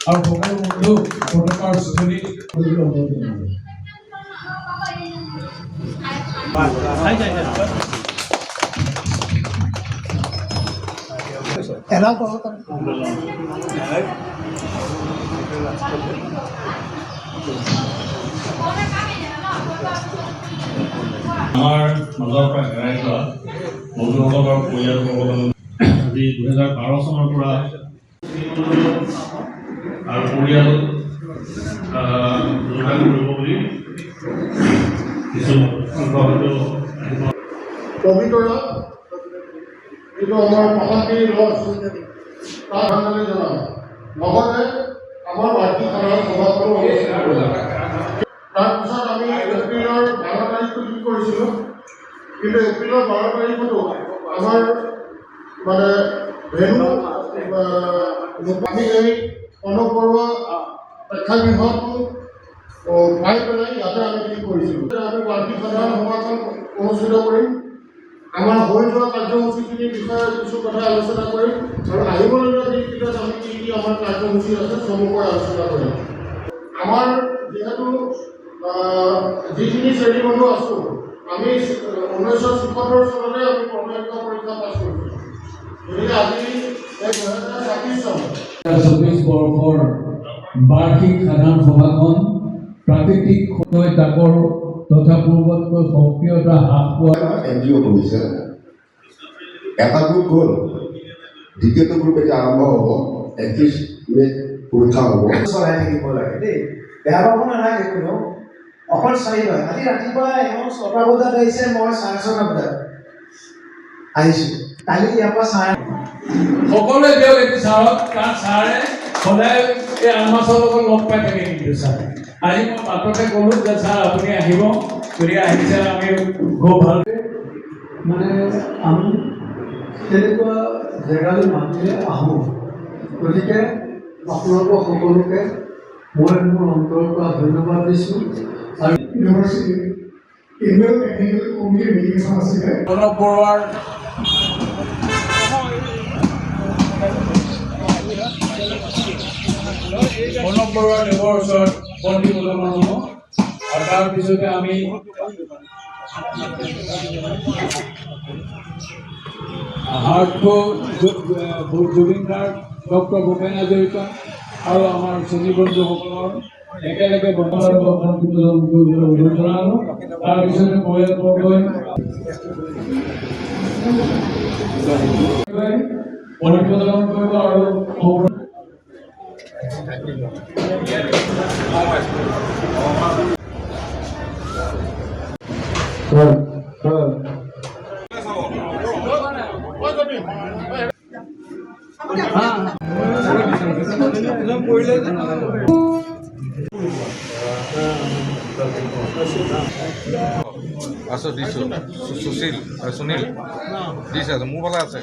আৰু সকলো বন্ধু পতাকাৰ স্থলী আমাৰ মাজৰ পৰা হেৰাই যোৱা বন্ধুসকলৰ পৰিয়ালসকলৰ আজি 2012 চনৰ পৰা আৰু পৰিয়াল যোগান কৰিব বুলি কিছু পবিতৰা যিটো আমাৰ মহাবীৰ ৰথ তাৰ ভাঙালি জনাম লগতে আমাৰ বাৰ্ষিক সাধাৰণ সভাখনো অনুষ্ঠিত কৰিম। তাৰপিছত আমি এপ্ৰিলৰ 12 তাৰিখটো ঠিক কৰিছিলোঁ, কিন্তু এপ্ৰিলৰ 12 তাৰিখতো আমাৰ মানে ভেনু আমি এই কনক বৰুৱা প্ৰেক্ষাগৃহটো পাই পেলাই ইয়াতে আমি ঠিক কৰিছিলোঁ। আমি বাৰ্ষিক সাধাৰণ সভাখন অনুষ্ঠিত কৰিম, আমাৰ হৈ যোৱা কাৰ্যসূচীখিনিৰ বিষয়ে কিছু কথা আলোচনা কৰিম আৰু আহিবলগীয়া দিনকেইটাত আমি কি কি আমাৰ কাৰ্যসূচী আছে চমুকৈ আলোচনা কৰিম। আমাৰ যিহেতু যিখিনি শ্ৰেণীবন্ধু আছোঁ, আমি 1976 চনতে আমি প্ৰত্যক্ষ পৰীক্ষা পাছ কৰিছোঁ, গতিকে আজি 2026 চন 24 বৰ্ষৰ বাৰ্ষিক সাধাৰণ সভাখন প্ৰাকৃতিক তাকৰ তথা পূৰ্বতকৈ সক্ৰিয়তা হ্ৰাস পোৱা NGO কৰিছে। এটা গ্ৰুপ গ'ল, দ্বিতীয়টো গ্ৰুপ এতিয়া আৰম্ভ হ'ব, 31 মে'ত পৰীক্ষা হ'ব। চলাই থাকিব লাগে দেই, বেয়া পাব নালাগে কোনো, অকল চাৰি হয়। আজি ৰাতিপুৱা 6টা বজাত আহিছে, মই 6:30 বজাত আহিছোঁ, কালি ইয়াৰ পৰা সকলোৱে দিয়ক এইটো ছাৰক, কাৰণ ছাৰে সদায় এই আলমাছৰ লগত লগ পাই থাকে। কিন্তু ছাৰ আজি মই বাটতে ক'লোঁ যে ছাৰ আপুনি আহিব, গতিকে আহিছে, আমি খুব ভাল মানে আমি তেনেকুৱা জেগালৈ মাতিলে আহোঁ। গতিকে আপোনালোকক সকলোকে মই মোৰ অন্তৰৰ পৰা ধন্যবাদ দিছোঁ। আৰু ইউনিভাৰ্চিটি এনুৱেল টেকনিকেল কমিটিৰ মিটিং এখন আছিলে। কনক বৰুৱাৰ দেৱৰ ওচৰত বন্তি প্ৰদান হ'ব আৰু তাৰপিছতে আমি জুবিন গাৰ্গ, ডক্টৰ ভূপেন হাজৰিকা আৰু আমাৰ শ্ৰেণী বন্ধুসকলৰ একেলগে জনালোঁ। তাৰপিছতে পৰিয়ালবৰ্গই প্ৰদান কৰিব আৰু আছো দিছোঁ সুনীল দিছে, মোৰ ফালে আছে।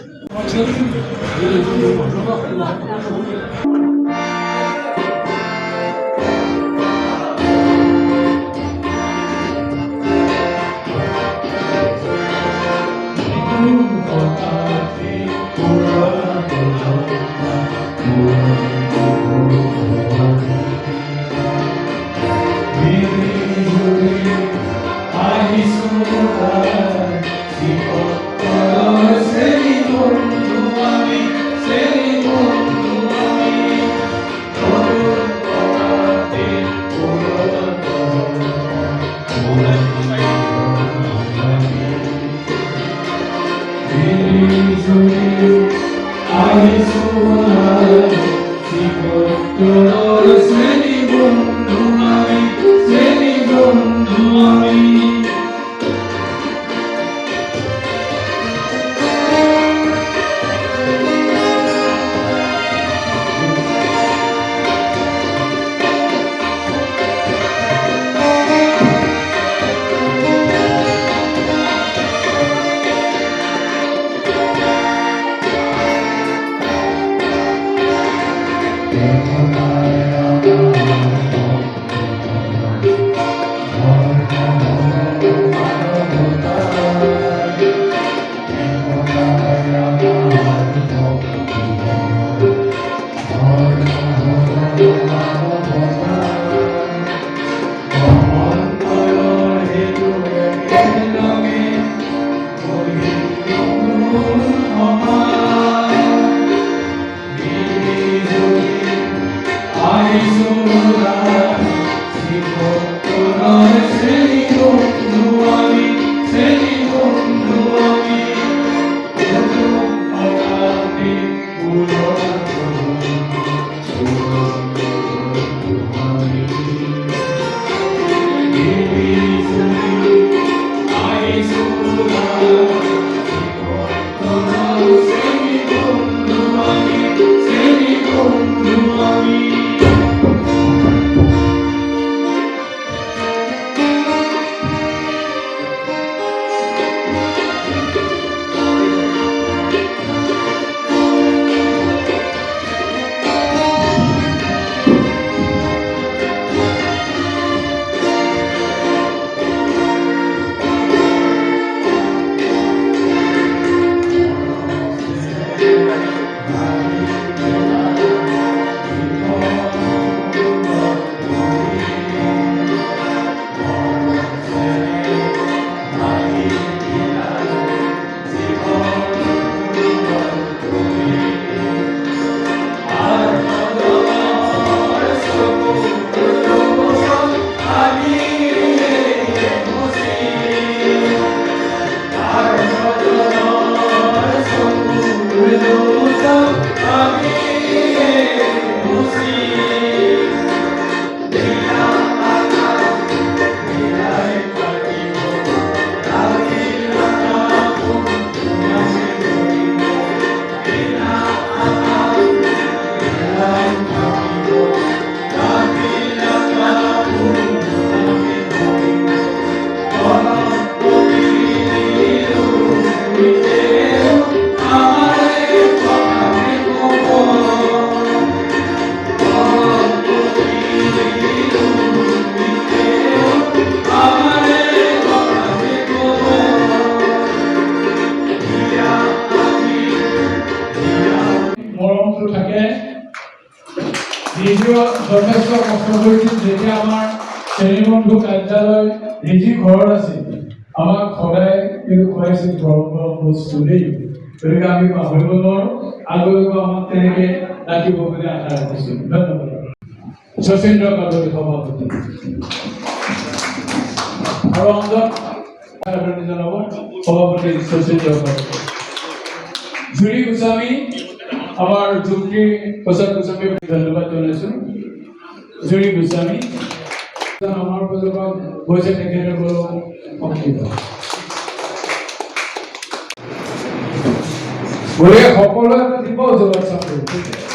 ৰিজিও যথেষ্ট কষ্ট কৰিছিল যেতিয়া আমাৰ শ্ৰেণীবন্ধু কাৰ্যালয় ৰিজি ঘৰত আছিল আমাক সদায় এইটো খুৱাইছিল গৰম গৰম বস্তু দেই গতিকে আমি পাহৰিব নোৱাৰোঁ আগলৈও আমাক তেনেকৈ ৰাখিব বুলি আশা ৰাখিছোঁ ধন্যবাদ শচীন্দ্ৰ কাকতি সভাপতি আৰু অন্তত জনাব সভাপতি শচীন্দ্ৰ কাকতি জুৰি গোস্বামী আমাৰ যুক্তি প্ৰসাদ গোস্বামী ধন্যবাদ জানাইছো জুৰি গোস্বামী আমাৰ প্ৰজন্ম বসে তেখেতে বলো অংকিত গতিকে সকলোৱে এটা দিব জবাব চাকৰি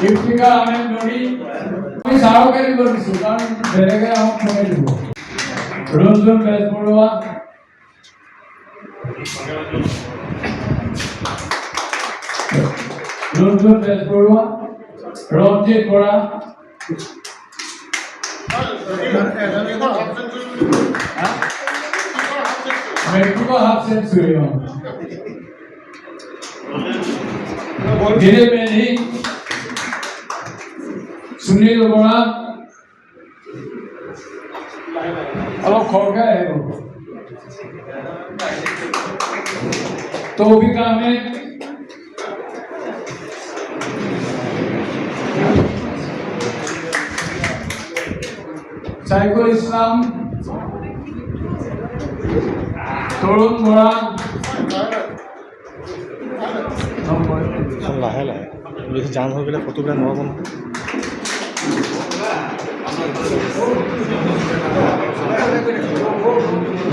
ইফতিকা আহমেদ নড়ি আমি সহকারী করেছি কারণ বেড়ে আমাকে শুনে দিব রঞ্জন বেজবড়ুয়া রঞ্জন বেজবড়ুয়া রঞ্জিত বড়া মেট্রিকো হাফ সেঞ্চুরি ধীরে মেধি সুনীল বৰা অলপ খৰকৈ আহিব তৌফিক আহমেদ সাইফুল ইসলাম তৰুণ বৰা লাহে লাহে বেছি জাম হৈ গ'লে ফটোবিলাক নহ'ব নহয়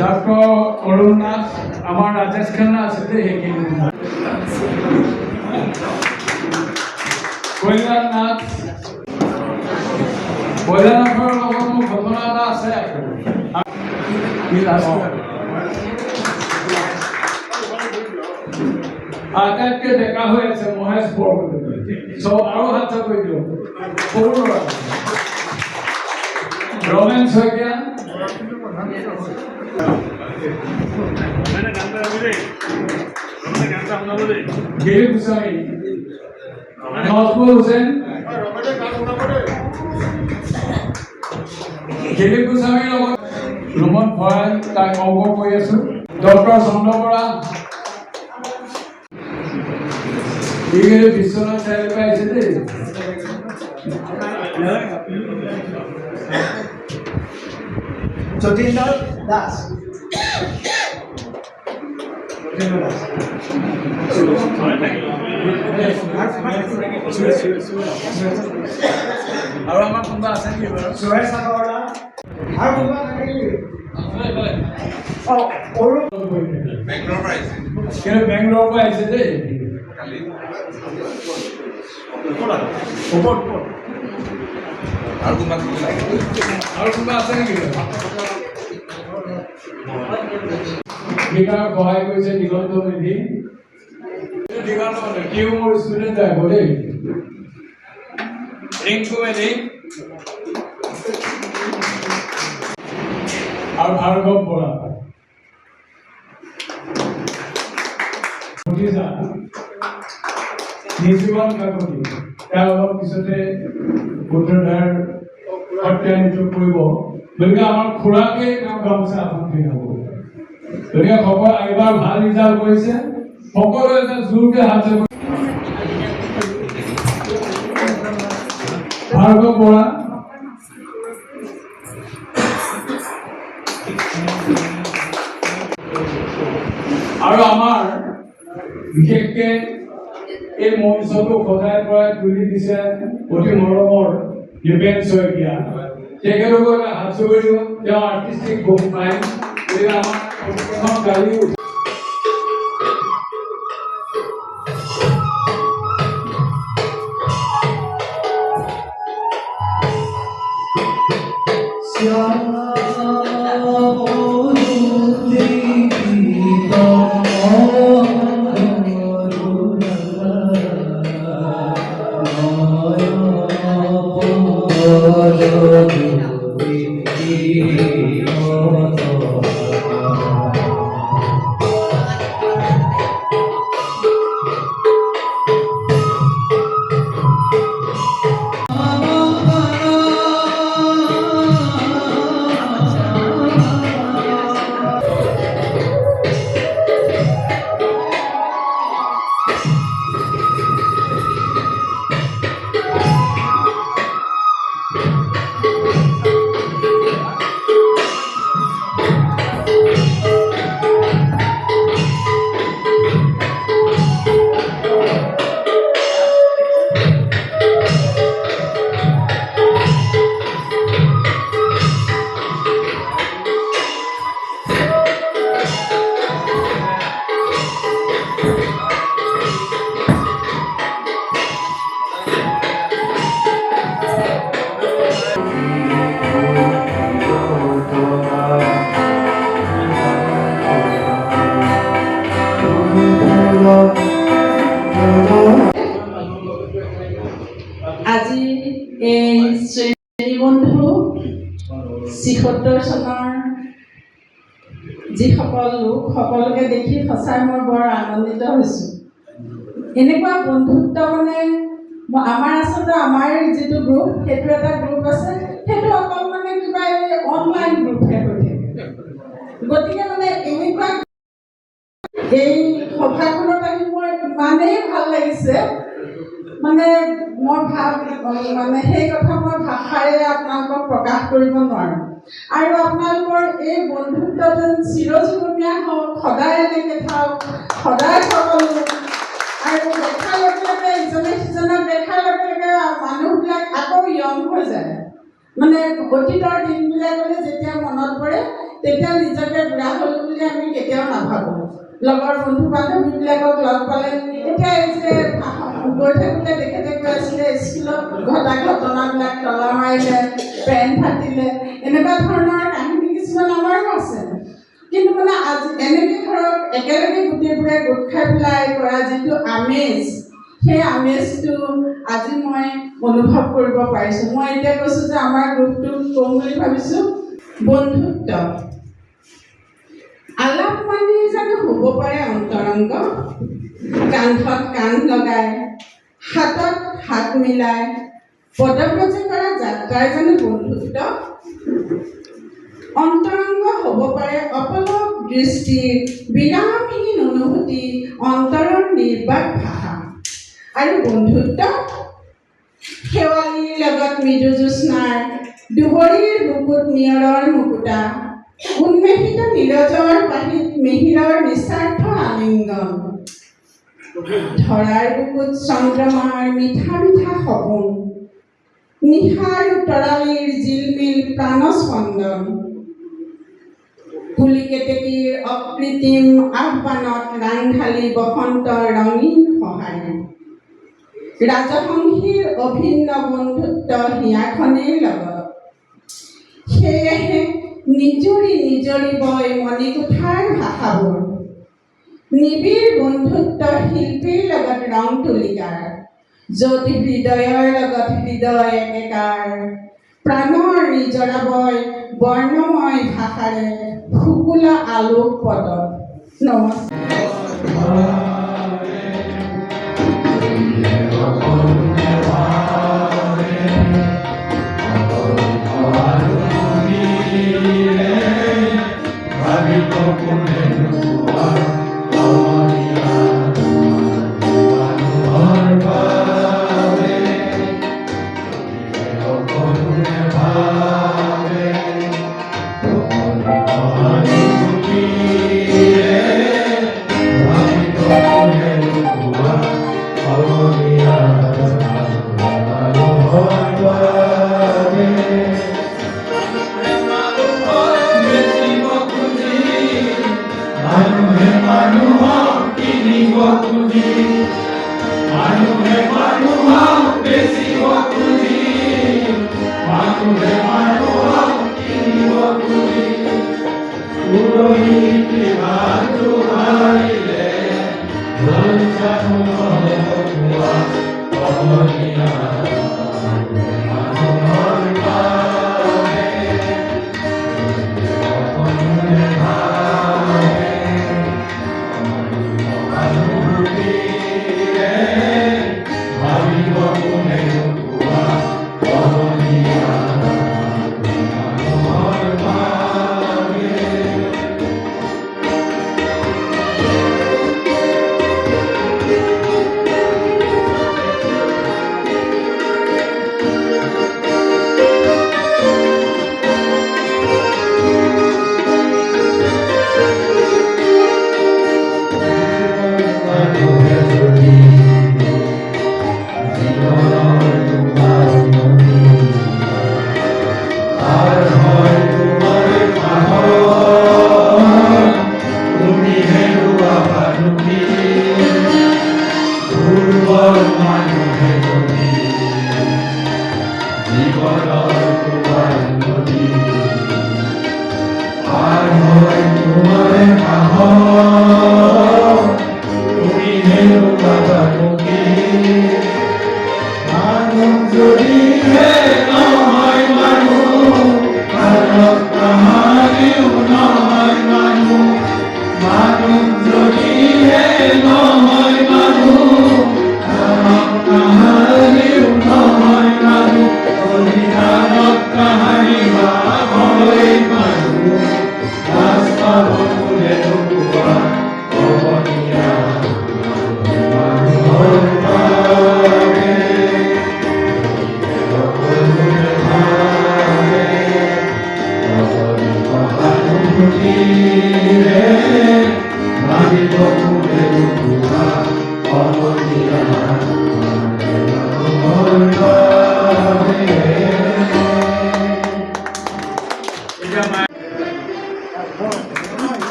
ডক্টৰ অৰুণ নাথ, আমাৰ ৰাজেশ খান্না আছে যে সেইখিনি কল্যাণ নাথ, কল্যাণৰ লগত মোৰ ঘটনা এটা আছে আটাইতকৈ ডেকা হৈ আছে মহেশ বৰগোহাঁই। চব আৰু হাত চাপ কৰি দিয়ক। সৰু ল'ৰা ৰমেন শইকীয়া, গিৰি গোস্বামী, নজমুল হুছেইন, গিৰি গোস্বামীৰ লগত ৰুমত ভৰাই তাক অংক কৰি আছো। ডক্টৰ চন্দ্ৰ বৰা, এইখিনি বিশ্বনাথ চাৰিআলি পৰা আহিছে দেই। যতীন্দ্ৰ দাস, আৰু আমাৰ কোনোবা আছে নেকি বাৰু? সুৰেশ আগৰৱালা আৰু কোনোবা থাকে নেকি? অৰুণ বেংগলোৰৰ পৰা আহিছে কিন্তু বেংগলোৰৰ পৰা আহিছে দেই। কালি। আৰু কোনোবা থাকিলে আৰু কোনোবা আছে নেকি? বিকাশ সহায় কৰিছে দিগন্ত নিধি। দিগন্ত মানে কিয় মোৰ ষ্টুডেণ্ট আহিব দেই। ৰিংকু মেধি আৰু ভাৰ্গৱ বৰা। নিজীৱন কাকতি তেওঁ অলপ পিছতে সূত্ৰধাৰ সত্যায়িত কৰিব। গতিকে আমাৰ খুৰাকে তেওঁ গামোচা এখন পিন্ধাব। গতিকে সকলো এইবাৰ ভাল ৰিজাল্ট কৰিছে, সকলোৱে এটা জোৰকে হাত চাপ। ভাৰ্গৱ বৰা, আৰু আমাৰ বিশেষকে এই মঞ্চটো সজাই পৰাই তুলি দিছে অতি মৰমৰ দীপেন শইকীয়া। তেখেতকো এটা হাত চুই দিব। তেওঁ আৰ্টিষ্টিক গুণ পায়। গতিকে আমাৰ প্ৰতিখন গাড়ী আজি এই শ্ৰেণীবন্ধু ৭৬ চনৰ যিসকল লোক সকলোকে দেখি সঁচাই মই বৰ আনন্দিত হৈছোঁ। এনেকুৱা বন্ধুত্ব মানে আমাৰ আচলতে আমাৰ যিটো গ্ৰুপ সেইটো এটা গ্ৰুপ আছে, সেইটো অকল মানে কিবা অনলাইন গ্ৰুপহে হৈ থাকে। গতিকে মানে এনেকুৱা এই সভাখনত আহি মোৰ ইমানেই ভাল লাগিছে, মানে মই মানে সেই কথা মই ভাষাৰে আপোনালোকক প্ৰকাশ কৰিব নোৱাৰোঁ। আৰু আপোনালোকৰ এই বন্ধুত্ব যেন চিৰজীৱনীয়া হওক, সদায় এনেকৈ থাকক, সদায় সকলো আৰু দেখাৰ লগে লগে ইজনে সিজনক দেখাৰ লগে লগে মানুহবিলাক আকৌ য়ং হৈ যায়। মানে অতীতৰ দিনবিলাকলৈ যেতিয়া মনত পৰে তেতিয়া নিজকে বুঢ়া হ'ল বুলি আমি কেতিয়াও নাভাবোঁ। লগৰ বন্ধু বান্ধৱীবিলাকক লগ পালে এতিয়া এই যে গৈ থাকোঁতে তেখেতে কৈ আছিলে স্কুলত ঘটা ঘটনাবিলাক তলা মাৰিলে, পেণ্ট ফাটিলে, এনেকুৱা ধৰণৰ কাহিনী কিছুমান আমাৰো আছে। কিন্তু মানে আজি এনেকৈ ধৰক একেলগে গোটেইবোৰে গোট খাই পেলাই কৰা যিটো আমেজ, সেই আমেজটো আজি মই অনুভৱ কৰিব পাৰিছোঁ। মই এতিয়া কৈছোঁ যে আমাৰ গ্ৰুপটোক ক'ম বুলি ভাবিছোঁ বন্ধুত্ব। আলাপ মানে জানো হ'ব পাৰে অন্তৰংগ, কান্ধত কান্ধ লগাই, হাতত হাত মিলাই পদব্ৰজে কৰা যাত্ৰাৰ জানো বন্ধুত্ব। অন্তৰংগ হ'ব পাৰে অপলক দৃষ্টি, বিৰামহীন অনুভূতি, অন্তৰৰ নিৰ্বাক ভাষা। আৰু বন্ধুত্ব শেৱালীৰ লগত মৃদু জ্যোৎস্নাৰ, দুবৰীৰ বুকুত নিয়ৰৰ মুকুতা, উন্মেষিত নীৰজৰ পাহিত মিহিৰৰ নিস্বাৰ্থ আলিংগন, ধৰাৰ বুকুত চন্দ্ৰমাৰ মিঠা মিঠা সপোন, নিশাৰ তৰালীৰ জিলমিল প্ৰাণস্পন্দন, কুলিকেতেকীৰ অকৃত্ৰিম আহ্বানত ৰাংঢালি বসন্তৰ ৰঙীন সঁহাৰি, ৰাজসংঘীৰ অভিন্ন বন্ধুত্ব হিয়াখনিৰ লগত। সেয়েহে নিজৰি বৈ মণিকোঠাৰ ভাষাবোৰ, নিবিড় বন্ধুত্ব শিল্পীৰ লগত ৰং তুলিকাৰ, য'ত হৃদয়ৰ লগত হৃদয় একেকাৰ, প্ৰাণৰ নিজৰা বয় বৰ্ণময় ভাষাৰে শুকুলা আলোক পদত। নমস্কাৰ।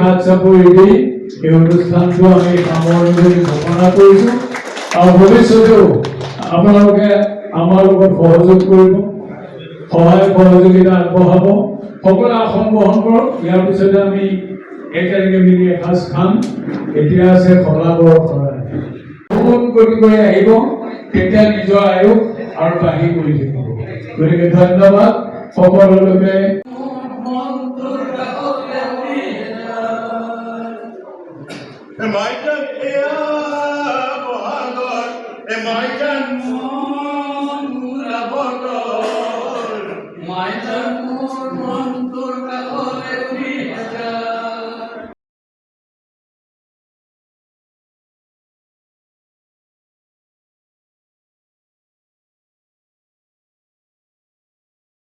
হাত চাপৰি দি এই অনুষ্ঠানটো আমি সামৰণি ঘোষণা কৰিছোঁ আৰু ভৱিষ্যতেও আপোনালোকে আমাৰ লগত সহযোগ কৰিব, সহায় সহযোগিতা আগবঢ়াব, সকলোৱে আসন গ্ৰহণ কৰক। ইয়াৰ পিছতে আমি একেলগে মিলি এসাঁজ খাম। এতিয়া আছে খলাবৰ শৰাই। কৰি আহিব, তেতিয়া নিজৰ আয়ুস আৰু বাঢ়ি কৰি থাকিব। গতিকে ধন্যবাদ সকলোকে। Emajan ea bohagar, emajan mura bodor, emajan mura